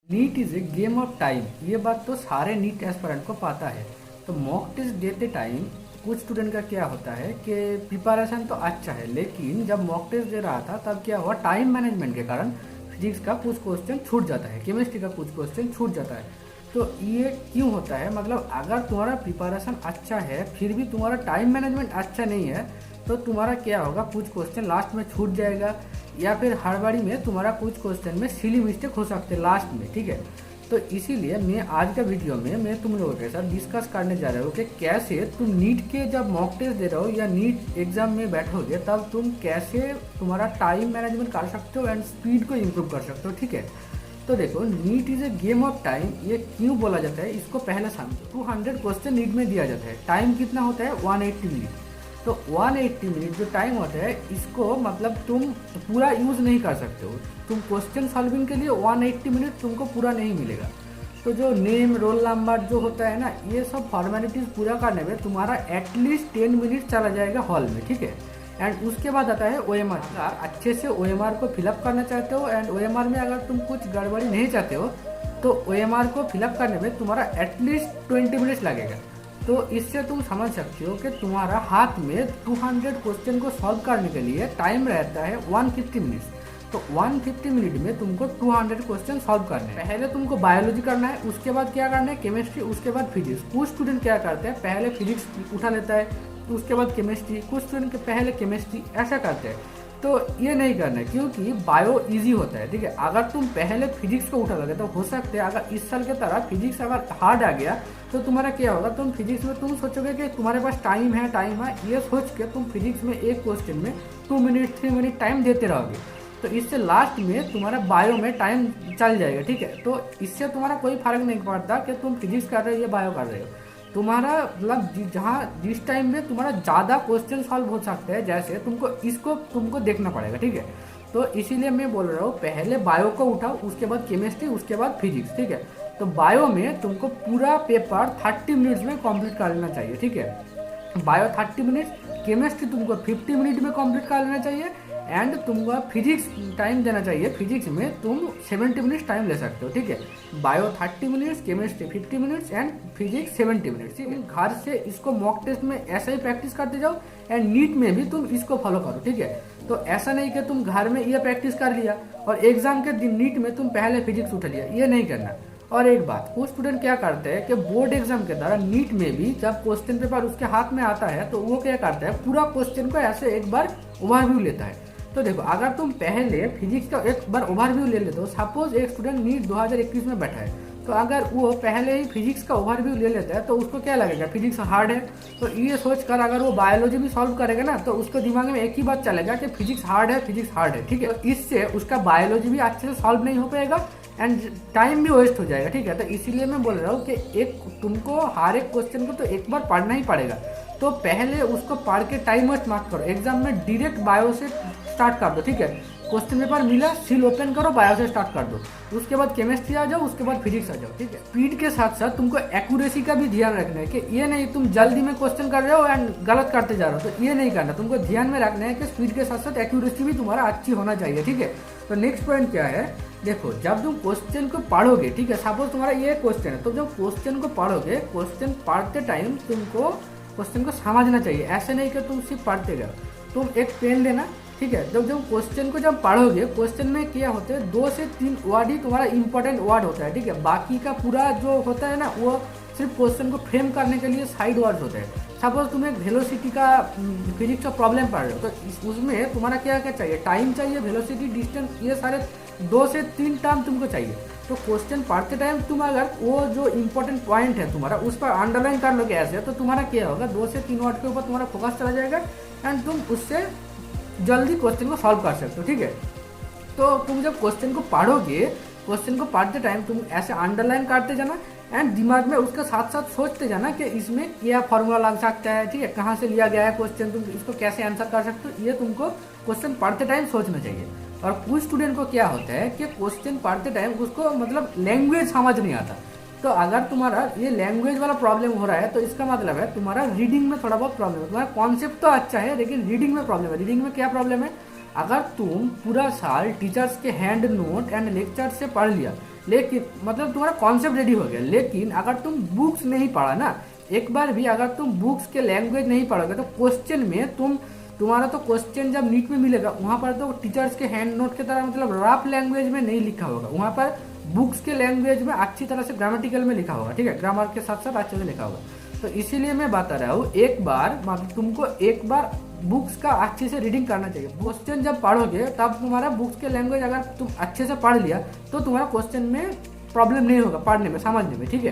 NEET is a game of time, ये बात तो सारे नीट एस्पिरेंट को पता है। तो मॉक टेस्ट देते टाइम कुछ स्टूडेंट का क्या होता है कि प्रिपरेशन तो अच्छा है, लेकिन जब मॉक टेस्ट दे रहा था तब क्या हुआ, टाइम मैनेजमेंट के कारण फिजिक्स का कुछ क्वेश्चन छूट जाता है, केमिस्ट्री का कुछ क्वेश्चन छूट जाता है। तो ये क्यों होता है, मतलब अगर तुम्हारा प्रिपरेशन अच्छा है फिर भी तुम्हारा टाइम मैनेजमेंट अच्छा नहीं है तो तुम्हारा क्या होगा, कुछ क्वेश्चन लास्ट में छूट जाएगा या फिर हड़बड़ी में तुम्हारा कुछ क्वेश्चन में सिली मिस्टेक हो सकते हैं लास्ट में, ठीक है। तो इसीलिए मैं आज का वीडियो में मैं तुम लोगों के साथ डिस्कस करने जा रहा हूँ कि कैसे तुम नीट के जब मॉक टेस्ट दे रहे हो या नीट एग्जाम में बैठोगे तब तुम कैसे तुम्हारा टाइम मैनेजमेंट कर सकते हो एंड स्पीड को इम्प्रूव कर सकते हो, ठीक है। तो देखो, NEET is a game of time, ये क्यों बोला जाता है इसको पहले समझो। 200 क्वेश्चन नीट में दिया जाता है, टाइम कितना होता है 180 मिनट। तो 180 मिनट जो टाइम होता है इसको मतलब तुम पूरा यूज़ नहीं कर सकते हो। तुम क्वेश्चन सॉल्विंग के लिए 180 मिनट तुमको पूरा नहीं मिलेगा। तो जो नेम रोल नंबर जो होता है ना, ये सब फॉर्मेलिटीज़ पूरा करने में तुम्हारा एटलीस्ट 10 मिनट चला जाएगा हॉल में, ठीक है। एंड उसके बाद आता है OMR। अगर अच्छे से OMR को फिलअप करना चाहते हो एंड OMR में अगर तुम कुछ गड़बड़ी नहीं चाहते हो तो OMR को फिलअप करने में तुम्हारा एटलीस्ट 20 मिनट्स लगेगा। तो इससे तुम समझ सकते हो कि तुम्हारा हाथ में 200 क्वेश्चन को सॉल्व करने के लिए टाइम रहता है 150 मिनट्स। तो 150 मिनट में तुमको 200 क्वेश्चन सॉल्व करने हैं। पहले तुमको बायोलॉजी करना है, उसके बाद क्या करना है केमिस्ट्री, उसके बाद फिजिक्स। कुछ स्टूडेंट क्या करते हैं, पहले फिजिक्स उठा लेता है उसके बाद केमिस्ट्री, कुछ स्टूडेंट के पहले केमिस्ट्री, ऐसा करते हैं। तो ये नहीं करना है क्योंकि बायो इजी होता है, ठीक है। अगर तुम पहले फिजिक्स को उठा लोगे तो हो सकता है अगर इस साल के तरह फिजिक्स अगर हार्ड आ गया तो तुम्हारा क्या होगा, तुम फिजिक्स में तुम सोचोगे कि तुम्हारे पास टाइम है, ये सोच के तुम फिजिक्स में एक क्वेश्चन में 2 मिनट 3 मिनट टाइम देते रहोगे। तो इससे लास्ट में तुम्हारा बायो में टाइम चल जाएगा, ठीक है। तो इससे तुम्हारा कोई फर्क नहीं पड़ता कि तुम फिजिक्स कर रहे हो या बायो कर रहे हो। तुम्हारा मतलब जहाँ जिस टाइम में तुम्हारा ज़्यादा क्वेश्चन सॉल्व हो सकता है, जैसे तुमको देखना पड़ेगा, ठीक है। तो इसीलिए मैं बोल रहा हूँ पहले बायो को उठाओ, उसके बाद केमिस्ट्री, उसके बाद फिजिक्स, ठीक है। तो बायो में तुमको पूरा पेपर 30 मिनट्स में कंप्लीट कर लेना चाहिए, ठीक है। बायो 30 मिनट्स, केमिस्ट्री तुमको 50 मिनट में कंप्लीट कर लेना चाहिए एंड तुमको फिजिक्स टाइम देना चाहिए। फिजिक्स में तुम 70 मिनट्स टाइम ले सकते हो, ठीक है। Bio 30 minutes, chemistry 50 minutes and physics 70 minutes, ठीक है। घर से इसको मॉक टेस्ट में ऐसे ही प्रैक्टिस करते जाओ एंड नीट में भी तुम इसको फॉलो करो, ठीक है। तो ऐसा नहीं कि तुम घर में ये प्रैक्टिस कर लिया और एग्जाम के दिन नीट में तुम पहले फिजिक्स उठा लिया, ये नहीं करना। और एक बात, कुछ स्टूडेंट क्या करते हैं कि बोर्ड एग्जाम के दौरान नीट में भी जब क्वेश्चन पेपर उसके हाथ में आता है तो वो क्या करता है, पूरा क्वेश्चन को ऐसे एक बार ओवरव्यू लेता है। तो देखो, अगर तुम पहले फिजिक्स का एक बार ओवरव्यू ले लेते हो, सपोज एक स्टूडेंट नीट 2021 में बैठा है, तो अगर वो पहले ही फिजिक्स का ओवरव्यू ले लेता है तो उसको क्या लगेगा, फिजिक्स हार्ड है। तो ये सोचकर अगर वो बायोलॉजी भी सॉल्व करेगा ना तो उसके दिमाग में एक ही बात चलेगा कि फिजिक्स हार्ड है, फिजिक्स हार्ड है, ठीक है। तो इससे उसका बायोलॉजी भी अच्छे से सॉल्व नहीं हो पाएगा एंड टाइम भी वेस्ट हो जाएगा, ठीक है। तो इसीलिए मैं बोल रहा हूँ कि एक तुमको हर एक क्वेश्चन को तो एक बार पढ़ना ही पड़ेगा। तो पहले उसको पढ़ के टाइम वेस्ट मत करो, एग्जाम में डायरेक्ट बायो से स्टार्ट कर दो, ठीक है। क्वेश्चन पेपर मिला, सील ओपन करो, बायो से स्टार्ट कर दो, उसके बाद केमिस्ट्री आ जाओ, उसके बाद फिजिक्स आ जाओ, ठीक है। स्पीड के साथ साथ तुमको एक्यूरेसी का भी ध्यान रखना है कि ये नहीं तुम जल्दी में क्वेश्चन कर रहे हो एंड गलत करते जा रहे हो, तो ये नहीं करना। तुमको ध्यान में रखना है कि स्पीड के साथ साथ एक्यूरेसी भी तुम्हारा अच्छी होना चाहिए, ठीक है। तो नेक्स्ट पॉइंट क्या है, देखो, जब तुम क्वेश्चन को पढ़ोगे, ठीक है, सपोज तुम्हारा ये क्वेश्चन है, तो जब क्वेश्चन को पढ़ोगे, क्वेश्चन पढ़ते टाइम तुमको क्वेश्चन को समझना चाहिए। ऐसे नहीं कि तुम सिर्फ पढ़ते जाओ, तुम एक पेन लेना, ठीक है। जब क्वेश्चन को जब पढ़ोगे, क्वेश्चन में क्या होते हैं, 2 से 3 वर्ड ही तुम्हारा इंपॉर्टेंट वर्ड होता है, ठीक है। बाकी का पूरा जो होता है ना, वो सिर्फ क्वेश्चन को फ्रेम करने के लिए साइड वर्ड होते हैं। सपोज तुम एक वेलोसिटी का फिजिक्स का प्रॉब्लम पढ़ रहे हो, तो उसमें तुम्हारा क्या क्या चाहिए, टाइम चाहिए, वेलोसिटी, डिस्टेंस, ये सारे 2 से 3 टर्म तुमको चाहिए। तो क्वेश्चन पढ़ते टाइम तुम अगर वो जो इंपॉर्टेंट पॉइंट है तुम्हारा उस पर अंडरलाइन कर लोगे ऐसे, तो तुम्हारा क्या होगा, 2 से 3 वर्ड के ऊपर तुम्हारा फोकस चला जाएगा एंड तुम उससे जल्दी क्वेश्चन को सॉल्व कर सकते हो, ठीक है। तो तुम जब क्वेश्चन को पढ़ोगे, क्वेश्चन को पढ़ते टाइम तुम ऐसे अंडरलाइन करते जाना एंड दिमाग में उसके साथ साथ सोचते जाना कि इसमें क्या फॉर्मूला लग सकता है, ठीक है, कहाँ से लिया गया है क्वेश्चन, तुम इसको कैसे आंसर कर सकते हो, ये तुमको क्वेश्चन पढ़ते टाइम सोचना चाहिए। और कुछ स्टूडेंट को क्या होता है कि क्वेश्चन पढ़ते टाइम उसको मतलब लैंग्वेज समझ नहीं आता। तो अगर तुम्हारा ये लैंग्वेज वाला प्रॉब्लम हो रहा है तो इसका मतलब है तुम्हारा रीडिंग में थोड़ा बहुत प्रॉब्लम है। तुम्हारा कॉन्सेप्ट तो अच्छा है लेकिन रीडिंग में प्रॉब्लम है। रीडिंग में क्या प्रॉब्लम है, अगर तुम पूरा साल टीचर्स के हैंड नोट एंड लेक्चर से पढ़ लिया, लेकिन मतलब तुम्हारा कॉन्सेप्ट रेडी हो गया, लेकिन अगर तुम बुक्स नहीं पढ़ा ना, एक बार भी अगर तुम बुक्स के लैंग्वेज नहीं पढ़ोगे तो क्वेश्चन में तुम्हारा तो क्वेश्चन जब नीट में मिलेगा वहां पर तो टीचर्स के हैंड नोट की तरह मतलब रफ लैंग्वेज में नहीं लिखा होगा, वहां पर बुक्स के लैंग्वेज में अच्छी तरह से ग्रामेटिकल में लिखा होगा, ठीक है, ग्रामर के साथ साथ अच्छे से लिखा होगा। तो इसीलिए मैं बता रहा हूँ, एक बार मतलब तुमको एक बार बुक्स का अच्छे से रीडिंग करना चाहिए। क्वेश्चन जब पढ़ोगे तब तुम्हारा बुक्स के लैंग्वेज अगर तुम अच्छे से पढ़ लिया तो तुम्हारा क्वेश्चन में प्रॉब्लम नहीं होगा पढ़ने में, समझने में, ठीक है।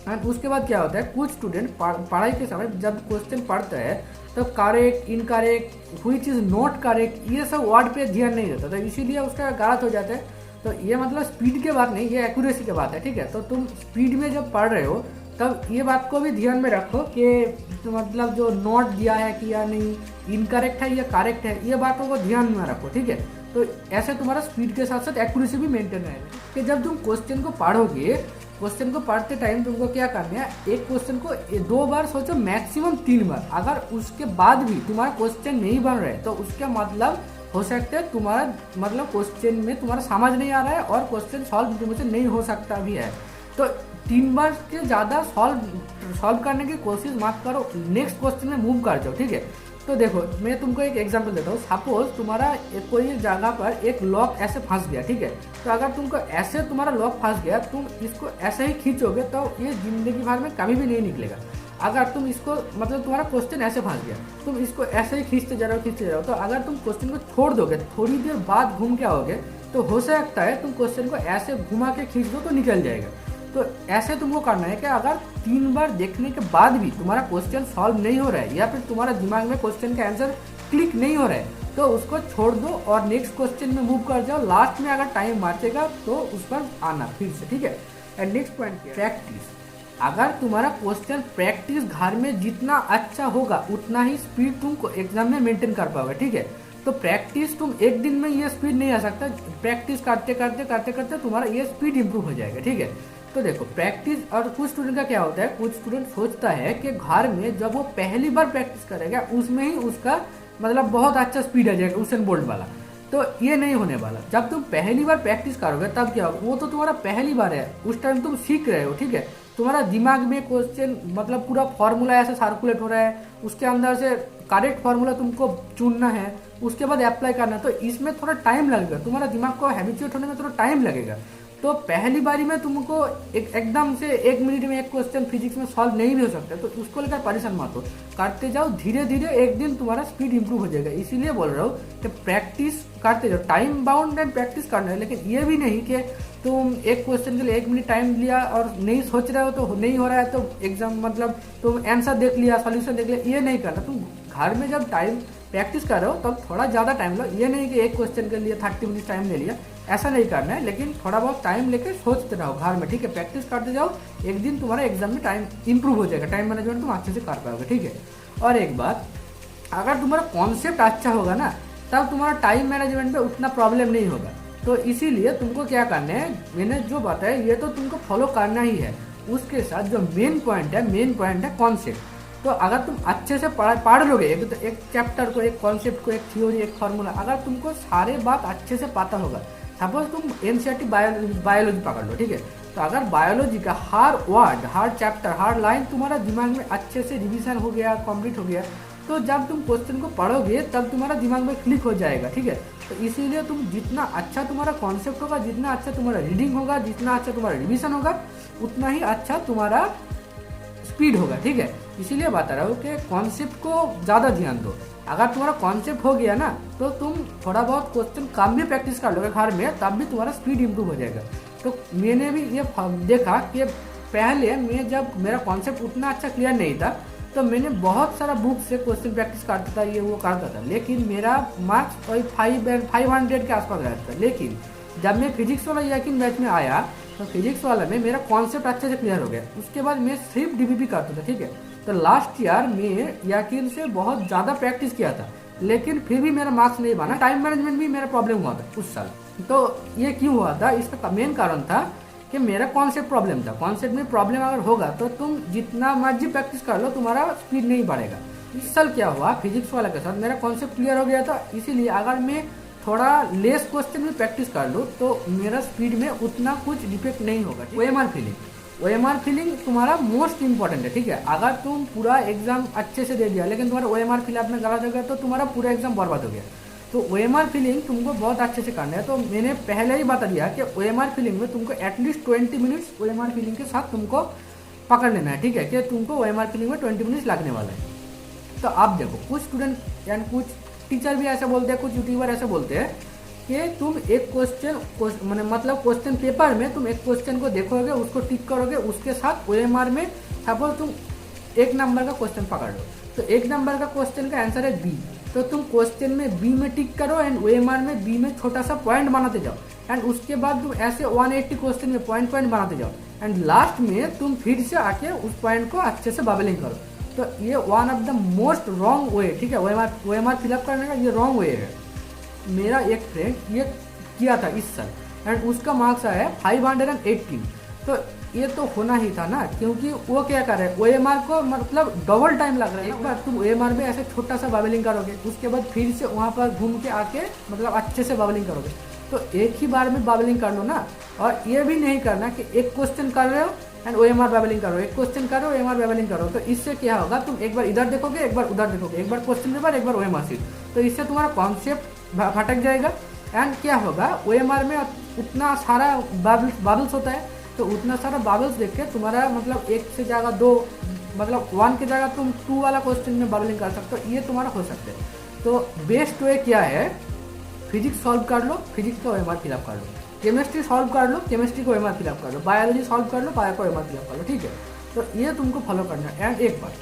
एंड उसके बाद क्या होता है, कुछ स्टूडेंट पढ़ाई के समय जब क्वेश्चन पढ़ता है तो correct, incorrect, which is not correct, ये सब वर्ड पे ध्यान नहीं देता, तो इसीलिए उसका गलत हो जाता है। तो ये मतलब स्पीड के बात नहीं, ये एक्यूरेसी की बात है, ठीक है। तो तुम स्पीड में जब पढ़ रहे हो तब ये बात को भी ध्यान में रखो कि तो मतलब जो नोट दिया है कि या नहीं, इनकरेक्ट है या करेक्ट है, ये बातों को ध्यान में रखो, ठीक है। तो ऐसे तुम्हारा स्पीड के साथ साथ एक्यूरेसी भी मेंटेन रहेगा कि जब तुम क्वेश्चन को पढ़ोगे, क्वेश्चन को पढ़ते टाइम तुमको क्या करना है, एक क्वेश्चन को 2 बार सोचो, मैक्सिमम 3 बार। अगर उसके बाद भी तुम्हारा क्वेश्चन नहीं बन रहा है तो उसका मतलब हो सकता है तुम्हारा मतलब क्वेश्चन में तुम्हारा समझ नहीं आ रहा है और क्वेश्चन सॉल्व तुमसे नहीं हो सकता भी है। तो 3 बार के ज़्यादा सॉल्व करने की कोशिश मत करो, नेक्स्ट क्वेश्चन में मूव कर जाओ, ठीक है। तो देखो मैं तुमको एक एग्जांपल देता हूँ। सपोज तुम्हारा कोई जगह पर एक लॉक ऐसे फंस गया, ठीक है। तो अगर तुमको ऐसे तुम्हारा लॉक फंस गया, तुम इसको ऐसे ही खींचोगे तो ये जिंदगी भर में कभी भी नहीं निकलेगा। अगर तुम इसको मतलब तुम्हारा क्वेश्चन ऐसे फंस गया, तुम इसको ऐसे ही खींचते जा रहे हो, तो अगर तुम क्वेश्चन को छोड़ दोगे, थोड़ी देर बाद घूम के आओगे, तो हो सकता है तुम क्वेश्चन को ऐसे घुमा के खींच दो तो निकल जाएगा। तो ऐसे तुमको करना है कि अगर 3 बार देखने के बाद भी तुम्हारा क्वेश्चन सॉल्व नहीं हो रहा है या फिर तुम्हारा दिमाग में क्वेश्चन का आंसर क्लिक नहीं हो रहा है तो उसको छोड़ दो और नेक्स्ट क्वेश्चन में मूव कर जाओ। लास्ट में अगर टाइम बचेगा तो उस पर आना फिर से, ठीक है। And next point practice. अगर तुम्हारा क्वेश्चन प्रैक्टिस घर में जितना अच्छा होगा उतना ही स्पीड तुम एग्जाम में मेंटेन कर पाओगे, ठीक है। तो प्रैक्टिस तुम एक दिन में ये स्पीड नहीं आ सकता, प्रैक्टिस करते करते करते करते तुम्हारा ये स्पीड इंप्रूव हो जाएगा, ठीक है। तो देखो प्रैक्टिस, और कुछ स्टूडेंट का क्या होता है, कुछ स्टूडेंट सोचता है कि घर में जब वो पहली बार प्रैक्टिस करेगा उसमें ही उसका मतलब बहुत अच्छा स्पीड आ जाएगा, उसेन बोल्ट वाला। तो ये नहीं होने वाला। जब तुम पहली बार प्रैक्टिस करोगे तब क्या होगा, वो तो तुम्हारा पहली बार है, उस टाइम तुम सीख रहे हो, ठीक है। तुम्हारा दिमाग में क्वेश्चन मतलब पूरा फॉर्मूला ऐसे सर्कुलेट हो रहा है, उसके अंदर से करेक्ट फॉर्मूला तुमको चुनना है, उसके बाद अप्लाई करना है। तो इसमें थोड़ा टाइम लगेगा, तुम्हारा दिमाग को हैबिचुएट होने में थोड़ा टाइम लगेगा। तो पहली बारी में तुमको एकदम से 1 मिनट में एक क्वेश्चन फिजिक्स में सॉल्व नहीं भी हो सकता, तो उसको लेकर परेशान मत हो, करते जाओ, धीरे धीरे एक दिन तुम्हारा स्पीड इंप्रूव हो जाएगा। इसीलिए बोल रहा हूँ कि प्रैक्टिस करते जाओ, टाइम बाउंड एंड प्रैक्टिस करना है, लेकिन ये भी नहीं कि तुम एक क्वेश्चन के लिए 1 मिनट टाइम लिया और नहीं सोच रहे हो तो नहीं हो रहा है तो एग्जाम मतलब तुम आंसर देख लिया, सॉल्यूशन देख लिया, ये नहीं करना। तुम घर में जब टाइम प्रैक्टिस कर रहे हो तब थोड़ा ज़्यादा टाइम लो, ये नहीं कि एक क्वेश्चन के लिए 30 मिनट टाइम ले लिया, ऐसा नहीं करना है, लेकिन थोड़ा बहुत टाइम लेके सोचते रहो घर में, ठीक है। प्रैक्टिस करते जाओ, एक दिन तुम्हारा एग्जाम में टाइम इंप्रूव हो जाएगा, टाइम मैनेजमेंट तुम अच्छे से कर पाओगे, ठीक है। और एक बात, अगर तुम्हारा कॉन्सेप्ट अच्छा होगा ना तब तुम्हारा टाइम मैनेजमेंट में उतना प्रॉब्लम नहीं होगा। तो इसीलिए तुमको क्या करना है, मैंने जो बताया ये तो तुमको फॉलो करना ही है। उसके साथ जो मेन पॉइंट है कॉन्सेप्ट। तो अगर तुम अच्छे से पढ़ लोगे एक चैप्टर को, एक कॉन्सेप्ट को, एक थ्योरी, एक फार्मूला, अगर तुमको सारे बात अच्छे से पता होगा, सपोज तुम एनसीईआरटी बायोलॉजी पकड़ लो, ठीक है। तो अगर बायोलॉजी का हर वर्ड, हर चैप्टर, हर लाइन तुम्हारा दिमाग में अच्छे से रिवीजन हो गया, कंप्लीट हो गया, तो जब तुम क्वेश्चन को पढ़ोगे तब तुम्हारा दिमाग में क्लिक हो जाएगा, ठीक है। तो इसीलिए तुम जितना अच्छा तुम्हारा कॉन्सेप्ट होगा, जितना अच्छा तुम्हारा रीडिंग होगा, जितना अच्छा तुम्हारा रिवीजन होगा, उतना ही अच्छा तुम्हारा स्पीड होगा, ठीक है। इसीलिए बता रहा हूँ कि कॉन्सेप्ट को ज़्यादा ध्यान दो। अगर तुम्हारा कॉन्सेप्ट हो गया ना तो तुम थोड़ा बहुत क्वेश्चन कम भी प्रैक्टिस कर लोगे घर में, तब भी तुम्हारा स्पीड इंप्रूव हो जाएगा। तो मैंने भी ये देखा कि पहले मैं जब मेरा कॉन्सेप्ट उतना अच्छा क्लियर नहीं था तो मैंने बहुत सारा बुक से क्वेश्चन प्रैक्टिस करता था, ये वो करता था, लेकिन मेरा मार्क्स वही 500 के आसपास रहता था। लेकिन जब मैं फिजिक्स वाला यकीन बैच में आया तो फिजिक्स वाला में मेरा कॉन्सेप्ट अच्छे से क्लियर हो गया। उसके बाद मैं सिर्फ डीबीपी करता था, ठीक है। तो लास्ट ईयर मैं यकीन से बहुत ज़्यादा प्रैक्टिस किया था, लेकिन फिर भी मेरा मार्क्स नहीं बना। टाइम मैनेजमेंट भी मेरा प्रॉब्लम हुआ था उस साल। तो ये क्यों हुआ था, इसका मेन कारण था कि मेरा कॉन्सेप्ट प्रॉब्लम था। कॉन्सेप्ट में प्रॉब्लम अगर होगा तो तुम जितना मर्जी प्रैक्टिस कर लो, तुम्हारा स्पीड नहीं बढ़ेगा। इस साल क्या हुआ, फिजिक्स वाला के साथ मेरा कॉन्सेप्ट क्लियर हो गया था, इसीलिए अगर मैं थोड़ा लेस क्वेश्चन में प्रैक्टिस कर लो तो मेरा स्पीड में उतना कुछ डिफेक्ट नहीं होगा। ओएमआर फीलिंग, ओएमआर फीलिंग तुम्हारा मोस्ट इंपॉर्टेंट है, ठीक है। अगर तुम पूरा एग्जाम अच्छे से दे दिया लेकिन तुम्हारा ओएमआर फिलअप में गलत हो गया तो तुम्हारा पूरा एग्जाम बर्बाद हो गया। तो ओएमआर फीलिंग तुमको बहुत अच्छे से करना है। तो मैंने पहले ही बता दिया कि ओएमआर फीलिंग में तुमको एटलीस्ट 20 मिनट्स ओएमआर फीलिंग के साथ तुमको पकड़ लेना है, ठीक है, कि तुमको ओएमआर फीलिंग में 20 मिनट्स लगने वाला है। तो आप देखो कुछ स्टूडेंट एंड कुछ टीचर भी ऐसे बोलते हैं, कुछ यूट्यूबर ऐसे बोलते हैं कि तुम एक क्वेश्चन मतलब क्वेश्चन पेपर में तुम एक क्वेश्चन को देखोगे, उसको टिक करोगे, उसके साथ ओएमआर में सपोज तुम 1 नंबर का क्वेश्चन पकड़ लो, तो 1 नंबर का क्वेश्चन का आंसर है बी, तो तुम क्वेश्चन में बी में टिक करो एंड ओएमआर में बी में छोटा सा पॉइंट बनाते जाओ एंड उसके बाद तुम ऐसे 180 क्वेश्चन में पॉइंट बनाते जाओ एंड लास्ट में तुम फिर से आके उस पॉइंट को अच्छे से बबलिंग करो। तो ये one of the most wrong way, ठीक है, ओएमआर फिलअप करने का ये रॉन्ग वे है। मेरा एक फ्रेंड ये किया था इस साल एंड उसका मार्क्स आया है 518। तो ये तो होना ही था ना, क्योंकि वो क्या कर रहे हैं, ओएमआर को मतलब डबल टाइम लग रहा है। एक बार तुम ओएमआर में ऐसे छोटा सा बबलिंग करोगे, उसके बाद फिर से वहाँ पर घूम के आके मतलब अच्छे से बबलिंग करोगे, तो एक ही बार में बबलिंग कर लो ना। और ये भी नहीं करना कि एक क्वेश्चन कर रहे हो एंड ओएमआर बबलिंग करो, एक क्वेश्चन करो ओएमआर बबलिंग करो। तो इससे क्या होगा, तुम एक बार इधर देखोगे, एक बार उधर देखोगे, एक बार क्वेश्चन पेपर, एक बार ओएमआर सीट, तो इससे तुम्हारा कॉन्सेप्ट भटक जाएगा। एंड क्या होगा, ओएमआर में उतना सारा बाबल्स होता है, तो उतना सारा बाबल्स देख के तुम्हारा मतलब 1 से जगह 2 मतलब 1 की जगह तुम 2 वाला क्वेश्चन में बबलिंग कर सकते हो, ये तुम्हारा हो सकता है। तो बेस्ट वे क्या है, फिजिक्स सॉल्व कर लो, फिजिक्स का ओएमआर फिलअप कर लो, केमिस्ट्री सॉल्व कर लो, केमिस्ट्री को ओएमआर फिलअप कर लो, बायोलॉजी सॉल्व कर लो, बायो को ओएमआर फिलअप कर लो, ठीक है। तो ये तुमको फॉलो करना है। एंड एक बार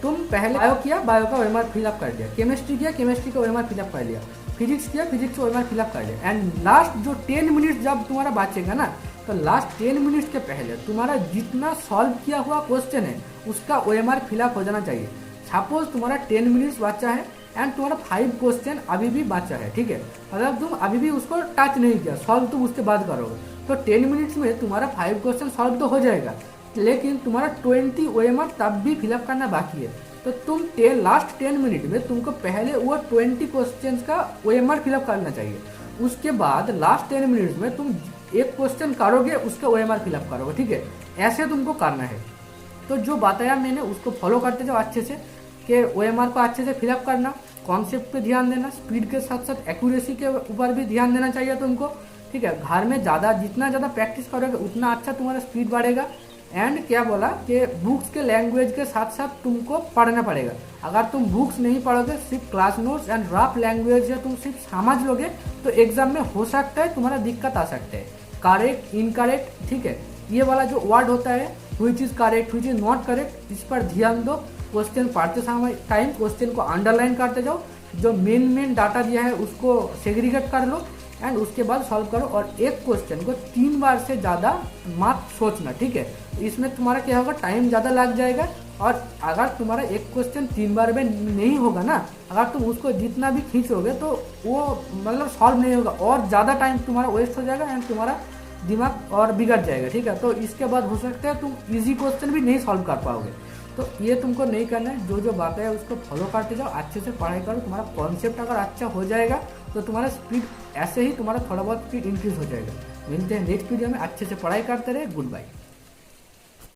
तुम पहले बायो किया, बायो का ओएमआर फिलअप कर दिया, केमिस्ट्री किया, केमिस्ट्री का ओएमआर फिलअप कर लिया, फिजिक्स किया, फिजिक्स का ओएमआर फिलअप कर लिया। एंड लास्ट जो 10 मिनट जब तुम्हारा बचेगा ना, तो लास्ट 10 मिनट के पहले तुम्हारा जितना सॉल्व किया हुआ क्वेश्चन है उसका ओएमआर फिलअप हो जाना चाहिए। सपोज तुम्हारा 10 मिनट्स बचा है एंड तुम्हारा 5 क्वेश्चन अभी भी बचा है, ठीक है, अगर तुम अभी भी उसको टच नहीं किया, सॉल्व तुम उसके बाद करोगे, तो 10 मिनट्स में तुम्हारा 5 क्वेश्चन सॉल्व तो हो जाएगा, लेकिन तुम्हारा 20 ओएमआर तब भी फिलअप करना बाकी है। तो तुम लास्ट 10 मिनट में तुमको पहले वो 20 क्वेश्चन का ओएमआर फिलअप करना चाहिए, उसके बाद लास्ट 10 मिनट्स में तुम एक क्वेश्चन करोगे, उसका ओएमआर फिलअप करोगे, ठीक है, ऐसे तुमको करना है। तो जो बताया मैंने उसको फॉलो करते जाओ अच्छे से, कि ओएमआर को अच्छे से फिलअप करना, कॉन्सेप्ट पे ध्यान देना, स्पीड के साथ साथ एक्यूरेसी के ऊपर भी ध्यान देना चाहिए तुमको, ठीक है। घर में जितना ज़्यादा प्रैक्टिस करोगे उतना अच्छा तुम्हारा स्पीड बढ़ेगा। एंड क्या बोला कि बुक्स के लैंग्वेज के साथ साथ तुमको पढ़ना पड़ेगा। अगर तुम बुक्स नहीं पढ़ोगे, सिर्फ class notes and rough language है तुम सिर्फ समझ लोगे, तो एग्जाम में हो सकता है तुम्हारा दिक्कत आ सकता है, करेक्ट इनकरेक्ट, ठीक है, ये वाला जो वर्ड होता है which is correct which is not correct, इस पर ध्यान दो। क्वेश्चन पढ़ते समय टाइम क्वेश्चन को अंडरलाइन करते जाओ, जो मेन डाटा दिया है उसको सेग्रीगेट कर लो एंड उसके बाद सॉल्व करो। और एक क्वेश्चन को 3 बार से ज़्यादा मत सोचना, ठीक है, इसमें तुम्हारा क्या होगा, टाइम ज़्यादा लग जाएगा। और अगर तुम्हारा एक क्वेश्चन 3 बार में नहीं होगा ना, अगर तुम उसको जितना भी खींचोगे तो वो मतलब सॉल्व नहीं होगा और ज़्यादा टाइम तुम्हारा वेस्ट हो जाएगा एंड तुम्हारा दिमाग और बिगड़ जाएगा, ठीक है। तो इसके बाद हो सकता है तुम इजी क्वेश्चन भी नहीं सॉल्व कर पाओगे। तो ये तुमको नहीं करना है, जो बातें है उसको फॉलो करते जाओ, अच्छे से पढ़ाई करो। तुम्हारा कॉन्सेप्ट अगर अच्छा हो जाएगा तो तुम्हारा स्पीड ऐसे ही तुम्हारा थोड़ा बहुत स्पीड इंक्रीज हो जाएगा। मिलते हैं नेक्स्ट वीडियो में, अच्छे से पढ़ाई करते रहे। Good bye.